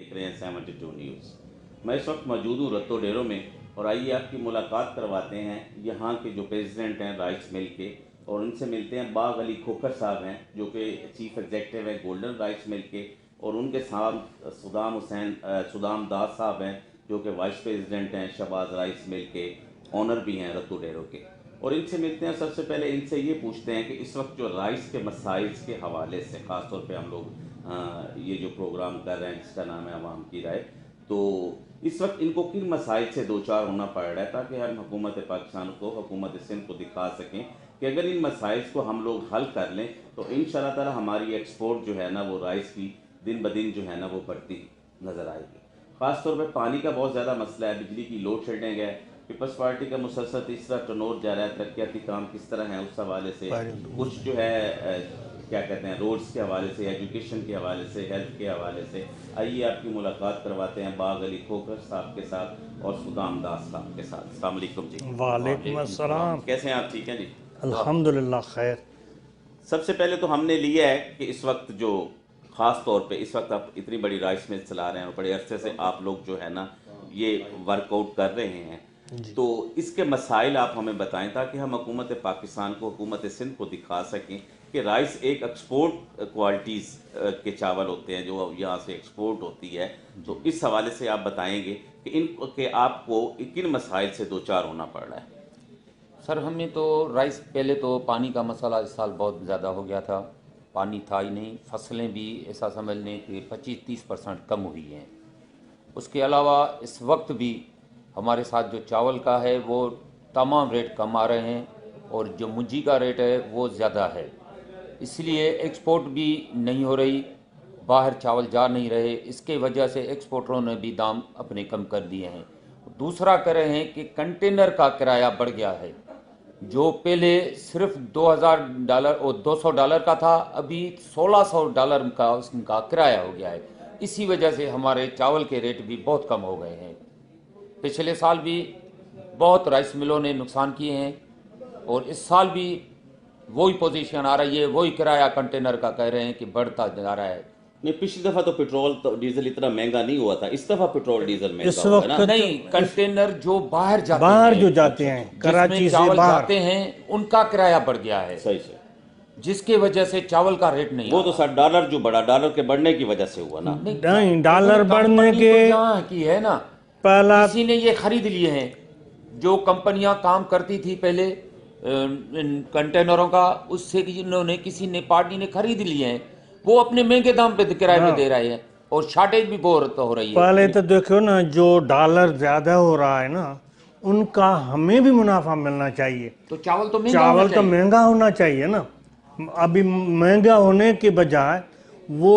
देख रहे हैं 72 न्यूज़। मैं इस वक्त मौजूद हूँ रत्तो डेरो में और आइए आपकी मुलाकात करवाते हैं यहाँ के जो प्रेसिडेंट हैं राइस मिल के, और उनसे मिलते हैं। बाग अली खोखर साहब हैं जो कि चीफ एग्जेक्टिव हैं गोल्डन राइस मिल के, और उनके साथ सुदाम दास साहब हैं जो कि वाइस प्रेसिडेंट हैं शहबाज राइस मिल के, ऑनर भी हैं रत्तो डेरो के। और इनसे मिलते हैं। सबसे पहले इनसे ये पूछते हैं कि इस वक्त जो राइस के मसाइल के हवाले से ख़ासतौर पे हम लोग ये जो प्रोग्राम कर रहे हैं जिसका नाम है अवाम की राय, तो इस वक्त इनको किन मसाइल से दो चार होना पड़ रहा है, ताकि हम हुकूमत पाकिस्तान को, हुकूमत सिंध को दिखा सकें कि अगर इन मसाइल को हम लोग हल कर लें तो इंशाअल्लाह ताला हमारी एक्सपोर्ट जो है ना वो राइस की दिन ब दिन जो है ना वो बढ़ती नज़र आएगी। ख़ासतौर पर पानी का बहुत ज़्यादा मसला है, बिजली की लोड शेडिंग है। पीपल्स पार्टी का मुसलसल तीसरा टर्नओवर जा रहा है, तरक्याती काम किस तरह है उस हवाले से, कुछ जो है क्या कहते हैं रोड्स के हवाले से, एजुकेशन के हवाले से, हेल्थ के हवाले से। आइए आपकी मुलाकात करवाते हैं बाग अली खोखर साहब के साथ और सुदाम दास साहब के साथ। अस्सलाम वालेकुम जी। वालेकुम अस्सलाम। कैसे हैं आप? ठीक हैं जी, अल्हम्दुलिल्लाह खैर। सबसे पहले तो हमने लिया है कि इस वक्त जो ख़ास तौर पे इस वक्त आप इतनी बड़ी राइस मिल चला रहे हैं और बड़े अरसे से आप लोग जो है ना ये वर्कआउट कर रहे हैं, तो इसके मसाइल आप हमें बताएं ताकि हम हुकूमत पाकिस्तान को, हुकूमत सिंध को दिखा सकें कि राइस एक एक्सपोर्ट क्वालिटीज़ के चावल होते हैं जो यहाँ से एक्सपोर्ट होती है। तो इस हवाले से आप बताएंगे कि इन के आपको किन मसाइल से दो चार होना पड़ रहा है। सर, हमें तो राइस, पहले तो पानी का मसाला इस साल बहुत ज़्यादा हो गया था, पानी था ही नहीं। फसलें भी ऐसा समझ लें कि 25-30% कम हुई हैं। उसके अलावा इस वक्त भी हमारे साथ जो चावल का है वो तमाम रेट कम आ रहे हैं और जो मुंजी का रेट है वो ज़्यादा है, इसलिए एक्सपोर्ट भी नहीं हो रही, बाहर चावल जा नहीं रहे। इसके वजह से एक्सपोर्टरों ने भी दाम अपने कम कर दिए हैं। दूसरा कह रहे हैं कि कंटेनर का किराया बढ़ गया है, जो पहले सिर्फ $2000 और $200 का था, अभी $1600 का उसका किराया हो गया है। इसी वजह से हमारे चावल के रेट भी बहुत कम हो गए हैं। पिछले साल भी बहुत राइस मिलों ने नुकसान किए हैं और इस साल भी वही पोजीशन आ रही है, वही किराया कंटेनर का कह रहे हैं कि बढ़ता जा रहा है। नहीं, पिछली दफ़ा तो पेट्रोल तो डीजल इतना महंगा नहीं हुआ था, इस दफ़ा पेट्रोल डीजल महंगा इस हुआ है ना? वक्त नहीं, कंटेनर जो बाहर जाते बाहर हैं, जो जाते हैं कराची जिसमें से चावल बाहर, जाते हैं, उनका किराया बढ़ गया है, सही से। जिसके वजह से चावल का रेट नहीं वो आ तो रहा। सर डॉलर जो बढ़ा, डॉलर के बढ़ने की वजह से हुआ ना। नहीं डॉलर बढ़ने कंपनी के तो यहाँ की है ना, पहला किसी ने ये खरीद लिए हैं। जो कंपनियां काम करती थी पहले इन कंटेनरों का, उससे इन्होंने किसी ने पार्टी ने खरीद लिए हैं, वो अपने महंगे दाम पे किराए पे दे रहे हैं और शॉर्टेज भी बहुत हो रही है। पहले तो देखो ना, जो डॉलर ज्यादा हो रहा है ना, उनका हमें भी मुनाफा मिलना चाहिए। तो चावल तो महंगा होना चावल तो चाहिए। महंगा होना चाहिए ना। अभी महंगा होने के बजाय वो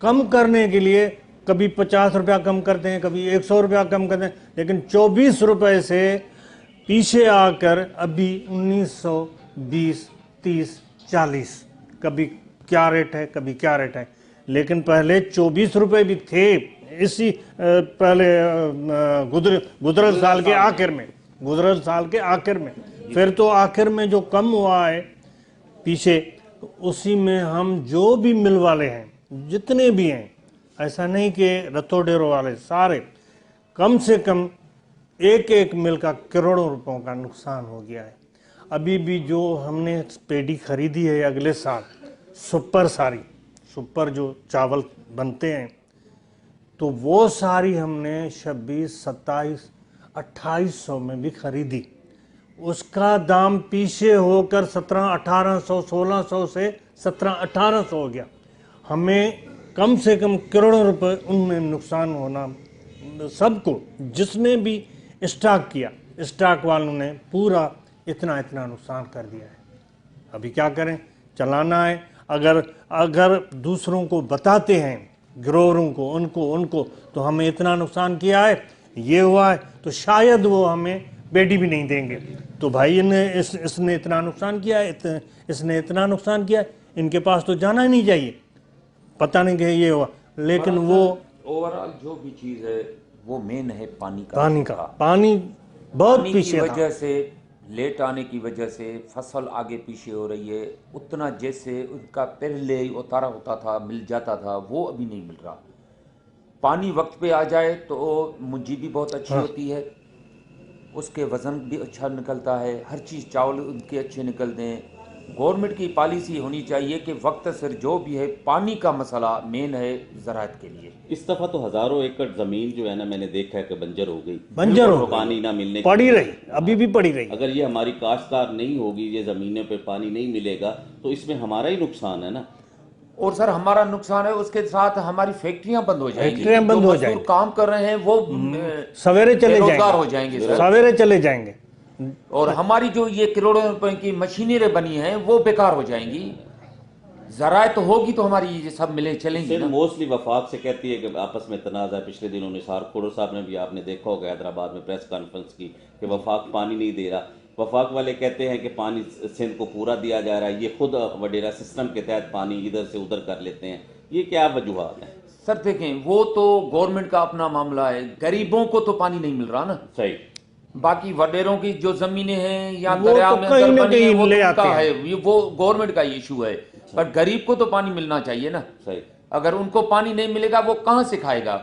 कम करने के लिए कभी 50 रुपया कम करते हैं, कभी 100 रुपया कम करते हैं, लेकिन 24 रुपए से पीछे आकर अभी 1920, 30, 40 कभी क्या रेट है, कभी क्या रेट है। लेकिन पहले 24 रुपए भी थे इसी पहले गुजरल साल के आखिर में, गुजरल साल के आखिर में। फिर तो आखिर में जो कम हुआ है पीछे, तो उसी में हम जो भी मिल वाले हैं जितने भी हैं, ऐसा नहीं कि रत्तो डेरो वाले सारे, कम से कम एक एक मिल का करोड़ों रुपयों का नुकसान हो गया है। अभी भी जो हमने पेडी खरीदी है अगले साल, सुपर जो चावल बनते हैं, तो वो सारी हमने 26, 27, 2800 में भी खरीदी। उसका दाम पीछे होकर 1700-1800, 1600 से 1700-1800 हो गया। हमें कम से कम करोड़ों रुपए उनमें नुकसान होना, सबको जिसने भी स्टॉक किया, स्टॉक वालों ने पूरा इतना इतना नुकसान कर दिया है। अभी क्या करें, चलाना है। अगर दूसरों को बताते हैं, ग्रोवरों को, उनको तो हमें इतना नुकसान किया है, ये हुआ है, तो शायद वो हमें बेटी भी नहीं देंगे। तो भाई इसने इतना नुकसान किया है, इसने इतना नुकसान किया है, इनके पास तो जाना ही नहीं चाहिए। पता नहीं कि ये हुआ, लेकिन वो ओवरऑल जो भी चीज़ है वो मेन है पानी का। पानी बहुत पानी पीछे की था। वजह से, लेट आने की वजह से फसल आगे पीछे हो रही है। उतना जैसे उनका पहले उतारा होता था, मिल जाता था, वो अभी नहीं मिल रहा। पानी वक्त पे आ जाए तो मुंजी भी बहुत अच्छी होती है, उसके वज़न भी अच्छा निकलता है, हर चीज़ चावल उनके अच्छे निकलते हैं। गवर्नमेंट की पॉलिसी होनी चाहिए कि वक्त सिर जो भी है पानी का मसला मेन है ज़राअत के लिए। इस दफा तो हजारों एकड़ जमीन जो है ना, मैंने देखा है कि बंजर हो गई, बंजर हो पानी ना मिलने की पड़ी वजह रही, से। अभी भी पड़ी रही। अगर ये हमारी काश्तकार नहीं होगी, ये जमीनों पे पानी नहीं मिलेगा, तो इसमें हमारा ही नुकसान है ना। और सर हमारा नुकसान है, उसके साथ हमारी फैक्ट्रियां बंद हो जाएंगी, फैक्ट्रियां बंद जो हो मजदूर जाएंगी। काम कर रहे हैं वो सवेरे चले बेरोजगार हो जाएंगे, जाएंगे सर। सवेरे चले जाएंगे। और हमारी जो ये करोड़ों रुपए की मशीनरी बनी है वो बेकार हो जाएंगी। ज़राअत होगी तो हमारी ये सब मिले चलेंगी सिर्फ ना। मोस्टली वफाक से कहती है कि आपस में तनाज़ा है। पिछले दिनों निसार खोड़ो साहब ने भी, आपने देखा होगा, हैदराबाद में प्रेस कॉन्फ्रेंस की कि वफाक पानी नहीं दे रहा। वफाक वाले कहते हैं कि पानी सिंध को पूरा दिया जा रहा है, ये खुद वडेरा सिस्टम के तहत पानी इधर से उधर कर लेते हैं। ये क्या वजूहात हैं? सर देखें, वो तो गवर्नमेंट का अपना मामला है, गरीबों को तो पानी नहीं मिल रहा ना। सही। बाकी वडेरों की जो जमीनें हैं या वो दरिया तो में कहीं अगर ना बनी है, कहीं वो ले तो आते उनका हैं। है, वो गवर्नमेंट का इशू है। पर गरीब को तो पानी मिलना चाहिए ना। सही। अगर उनको पानी नहीं मिलेगा वो कहाँ से खाएगा?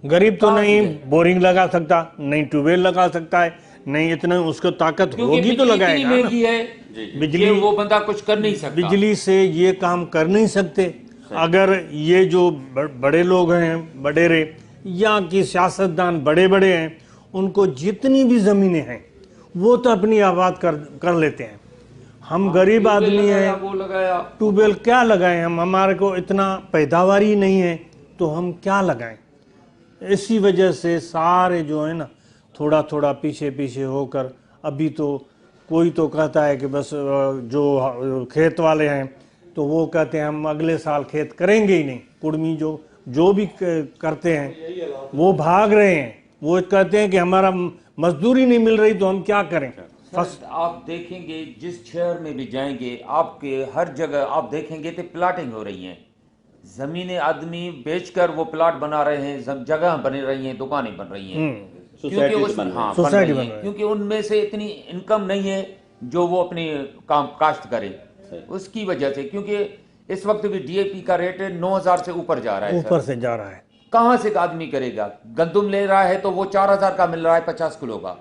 गरीब तो कहाँ नहीं से? बोरिंग लगा सकता, नहीं ट्यूबवेल लगा सकता है, नहीं इतना उसको ताकत क्योंकि होगी तो बिजली इतनी लगाएगा ना। महंगी है बिजली, कि वो बंदा कुछ कर नहीं सकता। बिजली से ये काम कर नहीं सकते। अगर ये जो बड़े लोग हैं, बडेरे या कि सियासतदान बड़े बड़े हैं, उनको जितनी भी ज़मीनें हैं वो तो अपनी आबाद कर लेते हैं। हम गरीब आदमी हैं, वो लगाया, ट्यूबवेल क्या लगाएं हम, हमारे को इतना पैदावार ही नहीं है तो हम क्या लगाएं। इसी वजह से सारे जो है ना थोड़ा थोड़ा पीछे पीछे होकर, अभी तो कोई तो कहता है कि बस जो खेत वाले हैं तो वो कहते हैं हम अगले साल खेत करेंगे ही नहीं। कुड़मी जो भी करते हैं वो भाग रहे हैं, वो कहते हैं कि हमारा मजदूरी नहीं मिल रही तो हम क्या करें। सर, आप देखेंगे जिस शहर में भी जाएंगे आपके हर जगह आप देखेंगे तो प्लाटिंग हो रही है। जमीनें आदमी बेचकर वो प्लाट बना रहे हैं, जगह बन रही हैं, दुकानें बन रही हैं, क्योंकि उस हाँ बन रही हैं, क्योंकि उनमें से इतनी इनकम नहीं है जो वो अपनी काम काश्त करे, उसकी वजह से। क्योंकि इस वक्त भी डीएपी का रेट 9,000 से ऊपर जा रहा है, ऊपर से जा रहा है। कहाँ से आदमी करेगा? गंदुम ले रहा है तो वो 4,000 का मिल रहा है 50 किलो का,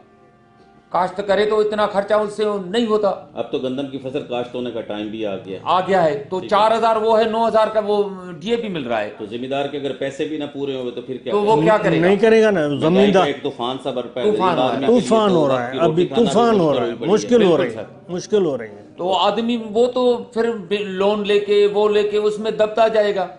काश्त करे तो इतना खर्चा उससे नहीं होता। अब तो गंदम की फसल काश्त होने का टाइम भी आ गया है, तो 4,000 वो है, 9,000 का वो डीएपी मिल रहा है। तो जिम्मेदार के अगर पैसे भी ना पूरे हुए तो फिर क्या तो वो क्या करेगा? नहीं करेगा ना। जमींदार एक तूफान सा बरपा है, तूफान हो रहा है। तूफान हो रहा है, अभी तूफान हो रहा है, मुश्किल हो रही है, मुश्किल हो रही है। तो आदमी वो तो फिर लोन लेके वो लेके उसमें दबता जाएगा।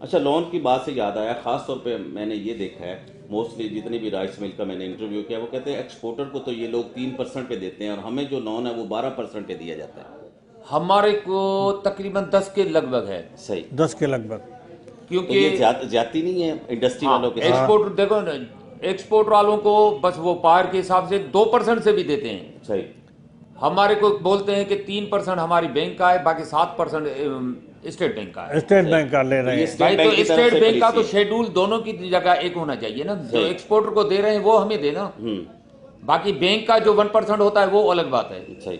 अच्छा, लोन की बात से याद आया, खास तौर पे मैंने ये देखा है मोस्टली जितने भी राइस मिल का मैंने इंटरव्यू किया, वो कहते हैं एक्सपोर्टर को तो ये लोग 3% पे देते हैं और हमें जो लोन है वो 12% पे दिया जाता है। हमारे को तकरीबन 10 के लगभग है। सही, 10 के लगभग। तो क्योंकि ये ज्यादा नहीं है इंडस्ट्री वालों के साथ। एक्सपोर्ट देखो ना, एक्सपोर्ट वालों को बस वो पार के हिसाब से 2% से भी देते हैं। सही। हमारे को बोलते हैं कि 3% हमारी बैंक का है, बाकी 7% स्टेट बैंक का है। स्टेट बैंक का ले रहे हैं। भाई तो स्टेट बैंक का तो शेड्यूल दोनों की जगह एक होना चाहिए ना। जो एक्सपोर्टर को दे रहे हैं वो हमें देना, बाकी बैंक का जो 1% होता है वो अलग बात है। सही।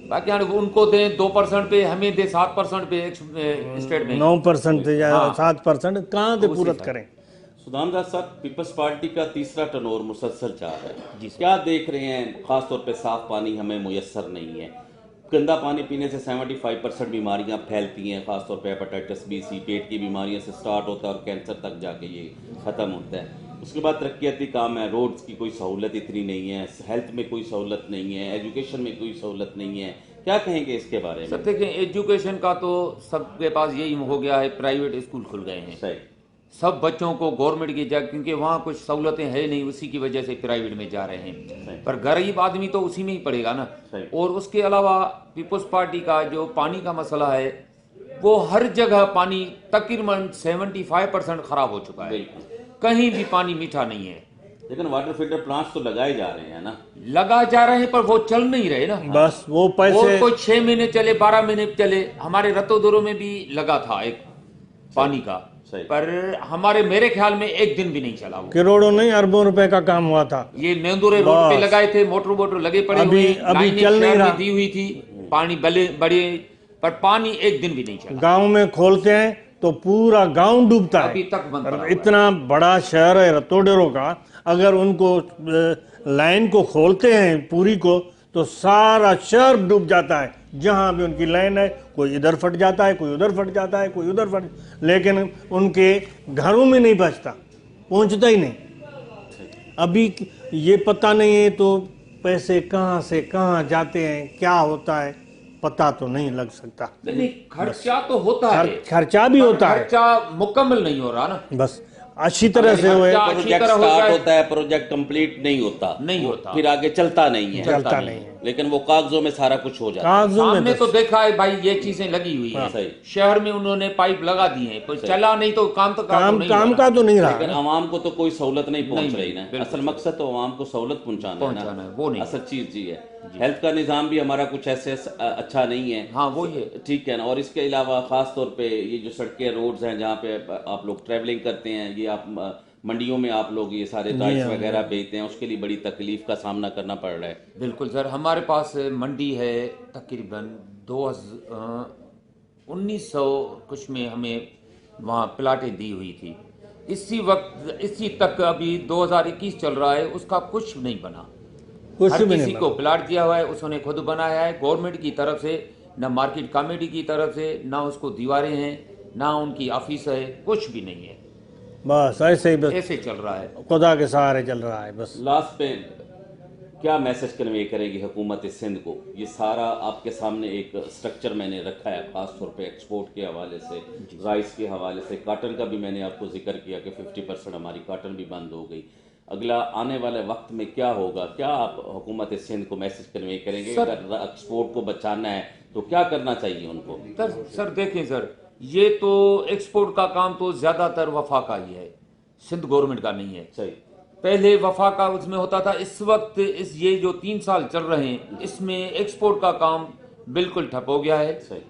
बाकी उनको दें 2% पे, हमें दे 7% पे स्टेट बैंक 9% से या 7% कहाँ से पूरत करें। सुदामदास साहब, पीपल्स पार्टी का तीसरा टर्नओवर मुसलसल चाह रहा है, क्या देख रहे हैं? खासतौर पे साफ पानी हमें मुयस्सर नहीं है, गंदा पानी पीने से 75% बीमारियां फैलती हैं, खासतौर पे हेपेटाइटिस बी, सी, पेट की बीमारियों से स्टार्ट होता है और कैंसर तक जाके ये ख़त्म होता है। उसके बाद तरक्याती काम है, रोड्स की कोई सहूलत इतनी नहीं है, हेल्थ में कोई सहूलत नहीं है, एजुकेशन में कोई सहूलत नहीं है, क्या कहेंगे इसके बारे में? सब देखें, एजुकेशन का तो सबके पास यही हो गया है, प्राइवेट स्कूल खुल गए हैं। सही। सब बच्चों को गवर्नमेंट की जगह, क्योंकि वहाँ कुछ सहूलतें है नहीं, उसी की वजह से प्राइवेट में जा रहे हैं। पर गरीब आदमी तो उसी में ही पड़ेगा ना। और उसके अलावा पीपल्स पार्टी का जो पानी का मसला है, वो हर जगह पानी तकरीबन 75% खराब हो चुका है, कहीं भी पानी मीठा नहीं है। लेकिन वाटर फिल्टर प्लांट्स तो लगाए जा रहे हैं ना, लगा जा रहे हैं, पर वो चल नहीं रहे ना। बस वो पैसे, वो कोई 6 महीने चले, 12 महीने चले। हमारे रतोदुरो में भी लगा था एक पानी का, पर हमारे मेरे ख्याल में एक दिन भी नहीं चला वो। करोड़ों नहीं अरबों रुपए का काम हुआ था। ये नेंदुरे रोड पे लगाए थे, मोटर लगे पड़े हुए, अभी चल नहीं रहा, दी हुई थी, पानी बड़े, पर पानी एक दिन भी नहीं चला। गांव में खोलते हैं तो पूरा गांव डूबता है। अभी तक बंद पड़ा हुआ है। इतना बड़ा शहर है रतोडेरो का, अगर उनको लाइन को खोलते हैं पूरी को तो सारा शहर डूब जाता है। जहां भी उनकी लाइन है, कोई इधर फट जाता है, कोई उधर फट जाता है, कोई उधर फट, लेकिन उनके घरों में नहीं बचता, पहुंचता ही नहीं। अभी ये पता नहीं है तो पैसे कहाँ से कहाँ जाते हैं, क्या होता है पता तो नहीं लग सकता। नहीं, खर्चा तो होता है, खर्चा भी होता है, खर्चा मुकम्मल नहीं हो रहा ना। बस अच्छी तरह से हुए खर्चा अच्छी प्रोजेक्ट तरह हो स्टार्ट जाए, होता है, प्रोजेक्ट कंप्लीट नहीं होता, नहीं वो होता। फिर आगे चलता नहीं है, चलता नहीं है। लेकिन वो कागजों में सारा कुछ हो जाता है। कागजों में सामने बस। तो देखा है भाई, ये चीजें लगी हुई है। सही। शहर में उन्होंने पाइप लगा दी है, पर चला नहीं तो काम तो काम नहीं काम हो का रहा। तो नहीं लेकिन रहा। आवाम को तो कोई सहूलत नहीं पहुंच नहीं, रही ना। बिल्कुल असल मकसद तो आवाम को सहूलत पहुंचाना पहुंचाना है, वो नहीं। असल चीज ये है। हेल्थ का निज़ाम भी हमारा कुछ ऐसे अच्छा नहीं है। हाँ वो ये ठीक है ना। और इसके अलावा खास तौर पे ये जो सड़कें रोड्स हैं जहाँ पे आप लोग ट्रैवलिंग करते हैं, ये आप मंडियों में आप लोग ये सारे राइस वगैरह बेचते हैं, उसके लिए बड़ी तकलीफ का सामना करना पड़ रहा है। बिल्कुल सर, हमारे पास मंडी है तकरीबन 1900 कुछ में हमें वहाँ प्लाटें दी हुई थी। इसी वक्त इसी तक अभी 2021 चल रहा है, उसका कुछ नहीं बना। कुछ हर भी किसी नहीं को प्लाट दिया हुआ है, उसने खुद बनाया है, गवर्नमेंट की तरफ से, ना मार्केट कमेटी की तरफ से, ना उसको दीवारें हैं, ना उनकी ऑफिस है, कुछ भी नहीं है। बस ऐसे ही, बस ऐसे चल रहा है। खुदा के सहारे चल रहा है बस। लास्ट पे क्या मैसेज कन्वे करेगी हुकूमत सिंध को? ये सारा आपके सामने एक स्ट्रक्चर मैंने रखा है, खास तौर पे एक्सपोर्ट के हवाले से, राइस के हवाले से, काटन का भी मैंने आपको जिक्र किया कि 50% हमारी काटन भी बंद हो गई। अगला आने वाले वक्त में क्या होगा? क्या आप हुकूमत सिंध को मैसेज कन्वे करेंगे? अगर एक्सपोर्ट को बचाना है तो क्या करना चाहिए उनको? सर देखें सर, ये तो एक्सपोर्ट का काम तो ज्यादातर वफा का ही है, सिंध गवर्नमेंट का नहीं है। सही। पहले वफा का उसमें होता था। इस वक्त ये जो 3 साल चल रहे हैं, इसमें एक्सपोर्ट का काम बिल्कुल ठप हो गया है। सही।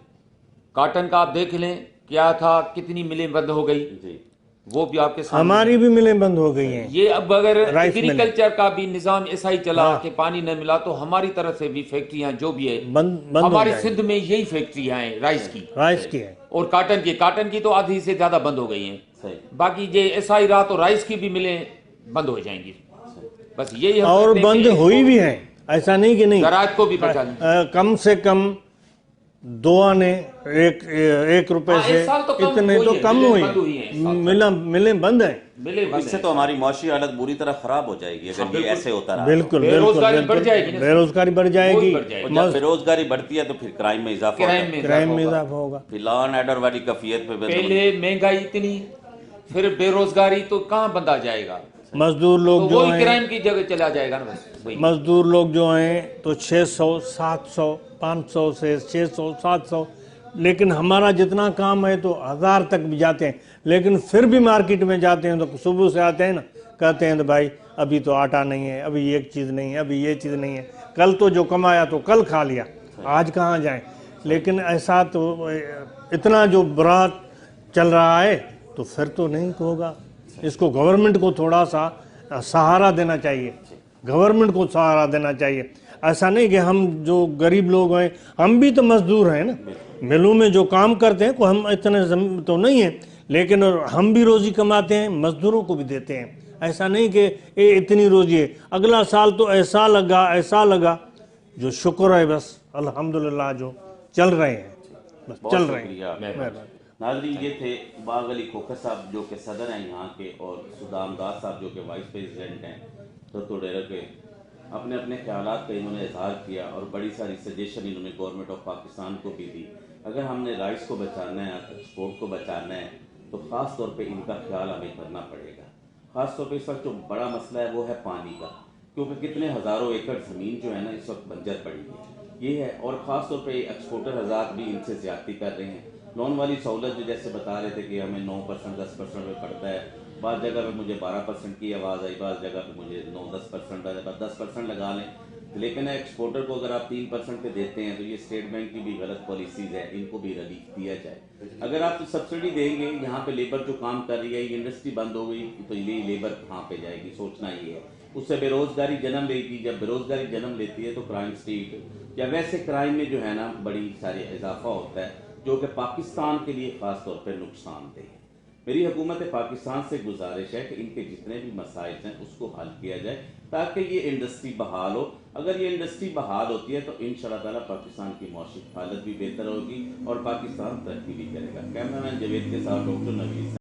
काटन का आप देख लें क्या था, कितनी मिलें बंद हो गई, जी। वो भी आपके सामने। हमारी भी मिलें बंद हो गई हैं। ये अब अगर राइस मिलें। एग्रीकल्चर का भी निजाम ऐसा ही चला कि पानी न मिला तो हमारी तरफ से भी फैक्ट्रियां जो भी है बंद हो हमारे जाएगी। सिंध में यही फैक्ट्रियां हैं राइस की राइस की है। और काटन की तो आधी से ज्यादा बंद हो गई हैं। सही। बाकी ये ऐसा ही रहा तो राइस की भी मिलें बंद हो जाएंगी। बस यही हम और कहते हैं बंद कि हुई भी है, ऐसा नहीं कि नहीं। ज़राअत को भी बचा लें। कम से कम 2 आने एक रुपए हाँ, से इस साल तो कम इतने हुई तो है, कम मिलें हुई बंद हुई हैं इस साल। मिलें बंद है। मिले बंद इससे हैं। तो हमारी मौशी हालत बुरी तरह खराब हो जाएगी अगर ये ऐसे होता रहा। बिल्कुल बेरोजगारी बिल्कुल बढ़ जाएगी ना। बेरोजगारी बढ़ जाएगी। बहुत बढ़ जाएगी। और जब बेरोजगारी बढ़ती है तो फिर क्राइम में इजाफा होता है। क्राइम में इजाफा होगा। फिर लॉ एंड ऑर्डर वाली कफियत पे पहले महंगाई इतनी, फिर बेरोजगारी, तो कहाँ बंदा जाएगा? मजदूर तो लोग जो वही हैं, क्राइम की जगह चला जाएगा ना। बस वही। मजदूर लोग जो हैं तो 600 700 500 से 600 700, लेकिन हमारा जितना काम है तो 1000 तक भी जाते हैं। लेकिन फिर भी मार्केट में जाते हैं तो सुबह से आते हैं ना, कहते हैं तो भाई अभी तो आटा नहीं है, अभी ये चीज़ नहीं है, अभी ये चीज़ नहीं है, कल तो जो कमाया तो कल खा लिया, आज कहाँ जाएं। लेकिन ऐसा तो इतना जो बुरा चल रहा है तो फिर तो नहीं होगा। इसको गवर्नमेंट को थोड़ा सा सहारा देना चाहिए, गवर्नमेंट को सहारा देना चाहिए। ऐसा नहीं कि हम जो गरीब लोग हैं, हम भी तो मजदूर हैं ना, मिलों में जो काम करते हैं, को हम इतने तो नहीं है, लेकिन हम भी रोजी कमाते हैं, मजदूरों को भी देते हैं। ऐसा नहीं कि ये इतनी रोजी है, अगला साल तो ऐसा लगा जो शुक्र है, बस अल्हम्दुलिल्लाह जो चल रहे हैं, बस चल रहे हैं। नाज़रीन, ये थे बाग अली खोखर साहब जो कि सदर हैं यहाँ के, और सुदाम दास साहब जो कि वाइस प्रेसिडेंट हैं रतोडेरा के। अपने अपने ख्यालात का इन्होंने इजहार किया और बड़ी सारी सजेशन इन्होंने गवर्नमेंट ऑफ पाकिस्तान को भी दी। अगर हमने राइस को बचाना है, एक्सपोर्ट को बचाना है, तो ख़ास तौर पे इनका ख्याल हमें करना पड़ेगा। ख़ास तौर पे इस वक्त जो बड़ा मसला है वो है पानी का, क्योंकि कितने हज़ारों एकड़ ज़मीन जो है ना इस वक्त बंजर पड़ी है, ये है। और ख़ास तौर पे एक्सपोर्टर हज़ार भी इनसे ज़्यादती कर रहे हैं। लोन वाली सहूलत जो जैसे बता रहे थे कि हमें 9% 10% में पड़ता है, बाद जगह पे मुझे 12% की आवाज़ आई, बाद जगह पे मुझे 9-10% आ जाए, 10% लगा लें। लेकिन एक्सपोर्टर को अगर आप 3% पे देते हैं तो ये स्टेट बैंक की भी गलत पॉलिसीज़ है, इनको भी रिलीफ दिया जाए। अगर आप सब्सिडी देंगे, यहाँ पे लेबर जो काम कर रही है, ये इंडस्ट्री बंद हो गई तो ये लेबर कहाँ पे जाएगी, सोचना ये है। उससे बेरोजगारी जन्म लेगी, जब बेरोजगारी जन्म लेती है तो क्राइम स्ट्रीट या वैसे क्राइम में जो है ना बड़ी सारी इजाफा होता है। जो कि पाकिस्तान के लिए ख़ास तौर पर नुकसानदेह है। मेरी हुकूमत पाकिस्तान से गुजारिश है कि इनके जितने भी मसाइल हैं उसको हल किया जाए ताकि ये इंडस्ट्री बहाल हो। अगर ये इंडस्ट्री बहाल होती है तो इंशाअल्लाह ताला पाकिस्तान की मौशी हालत भी बेहतर होगी और पाकिस्तान तरक्की भी करेगा। कैमरामैन जवेद के साथ डॉक्टर नवीद।